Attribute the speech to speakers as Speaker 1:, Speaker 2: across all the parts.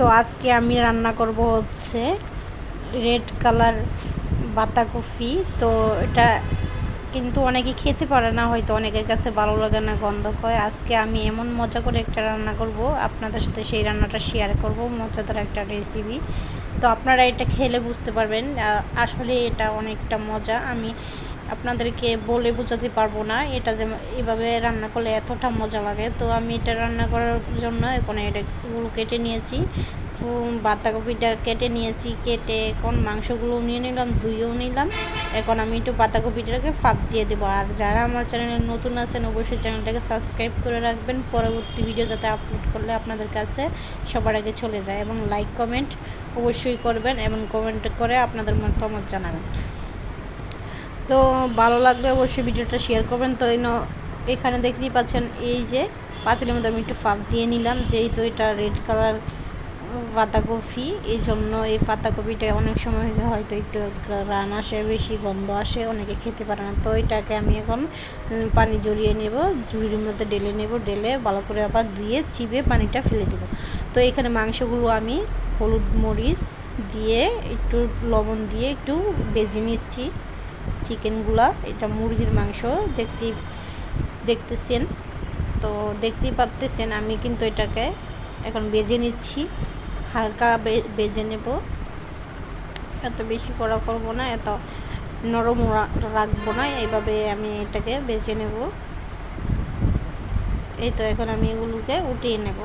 Speaker 1: তো আজকে আমি রান্না করব হচ্ছে রেড কালার বাঁধাকপি। তো এটা কিন্তু অনেকে খেতে পারে না, হয়তো অনেকের কাছে ভালো লাগে না, গন্ধ হয়। আজকে আমি এমন মজা করে একটা রান্না করব, আপনাদের সাথে সেই রান্নাটা শেয়ার করব, মজাদার একটা রেসিপি। তো আপনারা এটা খেলে বুঝতে পারবেন আসলে এটা অনেকটা মজা। আমি আপনাদেরকে বলে বোঝাতে পারবো না এটা যে এভাবে রান্না করলে এতটা মজা লাগে। তো আমি এটা রান্না করার জন্য এখন এগুলো কেটে নিয়েছি, বাঁধাকপিটা কেটে নিয়েছি, কেটে এখন মাংসগুলো নিয়ে নিলাম, ধুয়েও নিলাম। এখন আমি একটু বাঁধাকপিটাকে ফাঁক দিয়ে দেবো। আর যারা আমার চ্যানেলে নতুন আছেন অবশ্যই চ্যানেলটাকে সাবস্ক্রাইব করে রাখবেন, পরবর্তী ভিডিও যাতে আপলোড করলে আপনাদের কাছে সবার আগে চলে যায়। এবং লাইক কমেন্ট অবশ্যই করবেন এবং কমেন্ট করে আপনাদের মতামত জানাবেন। তো ভালো লাগলে অবশ্যই ভিডিওটা শেয়ার করবেন। তো এখানে দেখতেই পাচ্ছেন এই যে পাতিলের মধ্যে আমি একটু ফাঁক দিয়ে নিলাম, যেহেতু এটা রেড কালার বাঁধাকপি, এই জন্য এই পাতাকপিটা অনেক সময় হয়তো একটু রান আসে, বেশি গন্ধ আসে, অনেকে খেতে পারে না। তো এটাকে আমি এখন পানি জড়িয়ে নেব, ঝুড়ির মধ্যে ঢেলে নেব, ঢেলে ভালো করে আবার ধুয়ে চিবে পানিটা ফেলে দেব। তো এখানে মাংসগুলো আমি হলুদ মরিচ দিয়ে একটু লবণ দিয়ে একটু ভেজে নিচ্ছি চিকেনগুলা। এটা মুরগির মাংস দেখতেছেন, তো দেখতেই পাচ্ছেন আমি কিন্তু এটাকে এখন ভেজে নিচ্ছি, হালকা ভেজে নেব, এত বেশি কড়া করব না, এত নরম রাখবো না, এইভাবে আমি এটাকে ভেজে নেব। এই তো এখন আমি এগুলোকে উঠিয়ে নেব।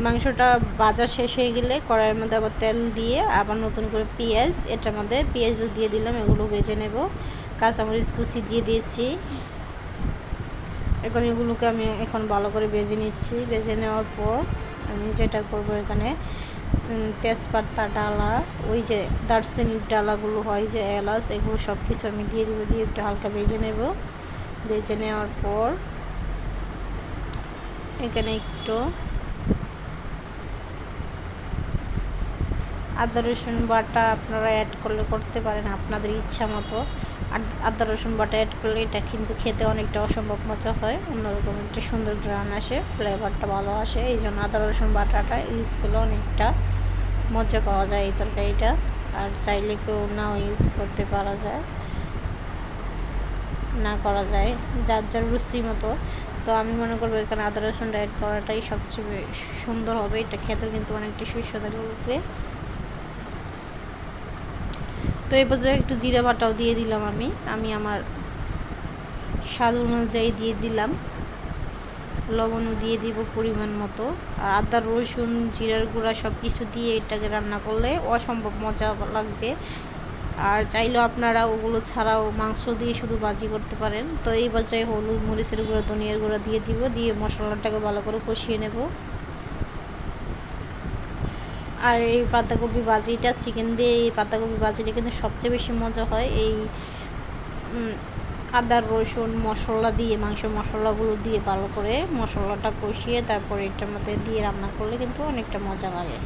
Speaker 1: মাংসটা ভাজা শেষ হয়ে গেলে কড়াইয়ের মধ্যে আবার তেল দিয়ে আবার নতুন করে পেঁয়াজ, এটার মধ্যে পেঁয়াজও দিয়ে দিলাম, এগুলো ভেজে নেব। কাঁচামরিচ কুচি দিয়ে দিয়েছি। এখন এগুলোকে আমি এখন ভালো করে ভেজে নিচ্ছি। ভেজে নেওয়ার পর আমি যেটা করব, এখানে তেজপাতা ডালা, ওই যে দারচিনির ডালাগুলো হয় যে এলাচ, এগুলো সব কিছু আমি দিয়ে দিব, দিয়ে একটু হালকা ভেজে নেব। ভেজে নেওয়ার পর এখানে একটু আদা রসুন বাটা আপনারা অ্যাড করলে করতে পারেন আপনাদের ইচ্ছা মতো। আদা রসুন বাটা অ্যাড করলে এটা কিন্তু খেতে অনেকটা অসম্ভব মজা হয়, অন্যরকম একটা সুন্দর গ্রান আসে, ফ্লেভারটা ভালো আসে। এই জন্য আদা রসুন বাটাটা ইউজ করলে অনেকটা মজা পাওয়া যায় এই তরকারিটা। আর চাইলে কেউ নাও ইউজ করতে পারা যায়, না করা যায়, যার যার রুচি মতো। তো আমি মনে করবো এখানে আদা রসুনটা অ্যাড করাটাই সবচেয়ে সুন্দর হবে, এটা খেতেও কিন্তু অনেকটা সুস্বাদু লাগবে। তো এই পর্যায়ে একটু জিরা বাটাও দিয়ে দিলাম, আমি আমার স্বাদ অনুযায়ী দিয়ে দিলাম, লবণও দিয়ে দিব পরিমাণ মতো। আর আদা রসুন জিরার গুঁড়া সব কিছু দিয়ে এটাকে রান্না করলে অসম্ভব মজা লাগবে। আর চাইলেও আপনারা ওগুলো ছাড়াও মাংস দিয়ে শুধু ভাজি করতে পারেন। তো এই পর্যায়ে হলুদ মরিচের গুঁড়া ধনিয়ার গুঁড়া দিয়ে দিব, দিয়ে মশলাটাকে ভালো করে কষিয়ে নেব। আর এই পাতাকপি ভাজিটা, চিকেন দিয়ে এই পাতাকপি ভাজিটা কিন্তু সবচেয়ে বেশি মজা হয় এই আদা রসুন মশলা দিয়ে, মাংস মশলাগুলো দিয়ে ভালো করে মশলাটা কষিয়ে তারপরে এটার মধ্যে দিয়ে রান্না করলে কিন্তু অনেকটা মজা লাগে।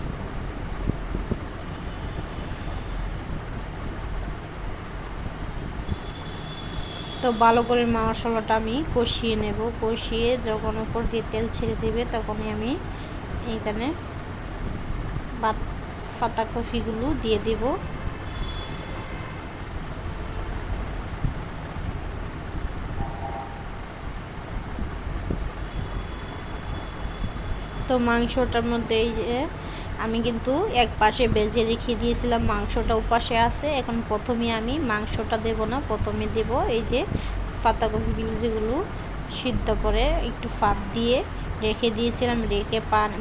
Speaker 1: তো ভালো করে মশলাটা আমি কষিয়ে নেব, কষিয়ে যখন উপর দিয়ে তেল ছেড়ে দেবে তখনই আমি এখানে পাতাকপিগুলো দিয়ে দেব। তো মাংসটার মধ্যে এই যে আমি কিন্তু এক পাশে ভেজে রেখে দিয়েছিলাম, মাংসটা ওপাশে আছে। এখন প্রথমে আমি মাংসটা দেব না, প্রথমে দেব এই যে পাতাকপিগুলো যেগুলো সিদ্ধ করে একটু ফাঁক দিয়ে রেখে দিয়েছিলাম, রেখে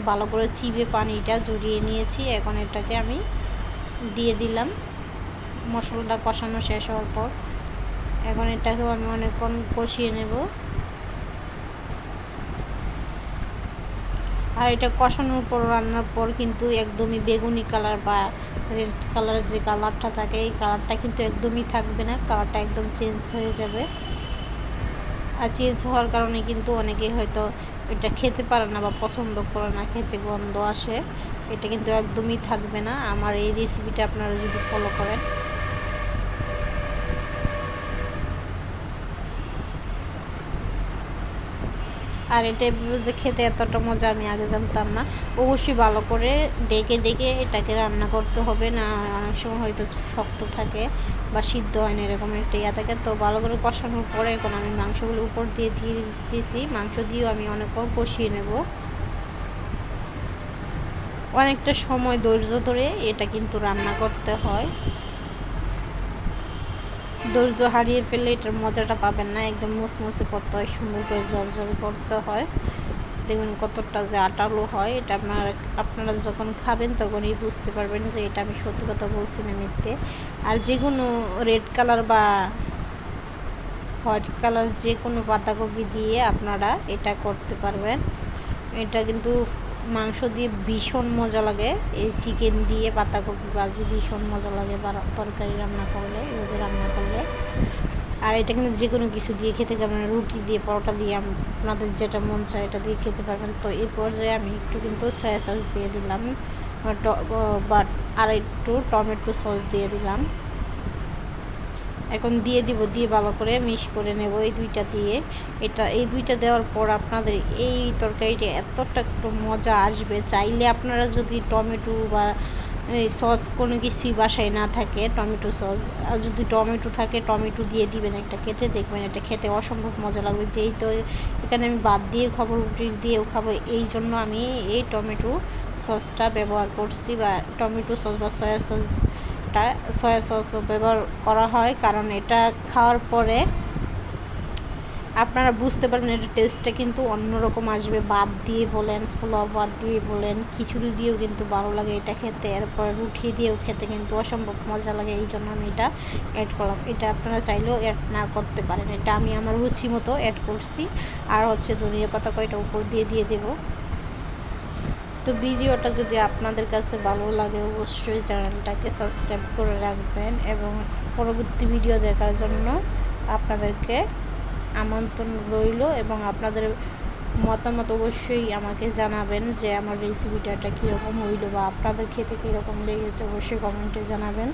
Speaker 1: ভালো করে চিবে পানিটা জড়িয়ে নিয়েছি। এখন এটাকে আমি দিয়ে দিলাম মশলাটা কষানো শেষ হওয়ার পর। এখন এটাকেও আমি অনেকক্ষণ কষিয়ে নেব। আর এটা কষানোর পর রান্নার পর কিন্তু একদমই বেগুনি কালার বা রেড কালার যে কালারটা থাকে এই কালারটা কিন্তু একদমই থাকবে না, কালারটা একদম চেঞ্জ হয়ে যাবে। আর চেঞ্জ হওয়ার কারণে কিন্তু অনেকেই হয়তো এটা খেতে পারে না বা পছন্দ করে না, খেতে গন্ধ আসে, এটা কিন্তু একদমই থাকবে না আমার এই রেসিপিটা আপনারা যদি ফলো করেন। আর এটা যে খেতে এতটা মজা আমি আগে জানতাম না। অবশ্যই ভালো করে ডেকে ডেকে এটাকে রান্না করতে হবে, না অনেক সময় হয়তো শক্ত থাকে বা সিদ্ধ হয় না, এরকম একটা ইয়া থাকে। তো ভালো করে কষানোর পরে এখন আমি মাংসগুলো উপর দিয়ে দিয়েছি। মাংস দিয়েও আমি অনেকক্ষণ কষিয়ে নেব। অনেকটা সময় ধৈর্য ধরে এটা কিন্তু রান্না করতে হয়। ধৈর্য হারিয়ে ফেললে এটার মজাটা পাবেন না। একদম মুসমুসে করতে হয়, সুন্দর করে ঝরঝরে করতে হয়। দেখবেন কতটা যে আটালো হয়। এটা আপনারা যখন খাবেন তখনই বুঝতে পারবেন যে এটা আমি সত্যি কথা বলছি না মিথ্যে। আর যে কোনো রেড কালার বা হোয়াইট কালার যে কোনো পাতাকপি দিয়ে আপনারা এটা করতে পারবেন। এটা কিন্তু মাংস দিয়ে ভীষণ মজা লাগে। এই চিকেন দিয়ে পাতাকপি ভাজি ভীষণ মজা লাগে, বা তরকারি রান্না করলে, এভাবে রান্না করলে। আর এটা কিন্তু যে কোনো কিছু দিয়ে খেতে পারবেন, রুটি দিয়ে, পরোটা দিয়ে, আপনাদের যেটা মন চায় এটা দিয়ে খেতে পারবেন। তো এই পর্যায়ে আমি একটু কিন্তু সয়া সস দিয়ে দিলাম, বা আর একটু টমেটো সস দিয়ে দিলাম। এখন দিয়ে ভালো করে মিক্স করে নেব এই দুইটা দিয়ে। এই দুইটা দেওয়ার পর আপনাদের এই তরকারিটা এতটা একটু মজা আসবে। চাইলে আপনারা যদি টমেটো বা এই সস কোনো কিছুই বাসায় না থাকে, টমেটো সস, আর যদি টমেটো থাকে টমেটো দিয়ে দিবেন একটা কেটে, দেখবেন এটা খেতে অসম্ভব মজা লাগবে। যেই তো এখানে আমি বাদ দিয়েও খাবো, রুটি দিয়েও খাবো, এই জন্য আমি এই টমেটো সসটা ব্যবহার করছি, বা টমেটো সস বা সয়া সসও ব্যবহার করা হয়। কারণ এটা খাওয়ার পরে আপনারা বুঝতে পারবেন এটা টেস্টটা কিন্তু অন্যরকম আসবে। বাদ দিয়ে বলেন, পোলাও বাদ দিয়ে বলেন, খিচুড়ি দিয়েও কিন্তু ভালো লাগে এটা খেতে। এরপর রুটি দিয়েও খেতে কিন্তু অসম্ভব মজা লাগে। এই জন্য আমি এটা অ্যাড করলাম। এটা আপনারা চাইলেও অ্যাড না করতে পারেন, এটা আমি আমার রুচি মতো অ্যাড করছি। আর হচ্ছে ধনিয়া পাতা কয়টা উপর দিয়ে দেবো। তো ভিডিওটা যদি আপনাদের কাছে ভালো লাগে অবশ্যই চ্যানেলটাকে সাবস্ক্রাইব করে রাখবেন, এবং পরবর্তী ভিডিও দেখার জন্য আপনাদেরকে আমন্ত্রণ রইল। এবং আপনাদের মতামত অবশ্যই আমাকে জানাবেন যে আমার রেসিপিটা কীরকম হইল, বা আপনাদের খেতে কীরকম লেগেছে অবশ্যই কমেন্টে জানাবেন।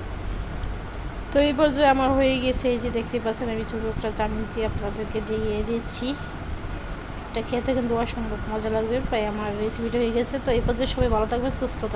Speaker 1: তো এই পর্যায়ে আমার হয়ে গেছে, এই যে দেখতে পাচ্ছেন আমি ছোটো একটা চামচ দিয়ে আপনাদেরকে দিয়ে দিচ্ছি। এটা খেতে কিন্তু অসম্ভব মজা লাগবে। প্রায় আমার রেসিপিটা হয়ে গেছে। তো এই পর্যায়ে সবাই ভালো থাকবেন, সুস্থ থাকবেন।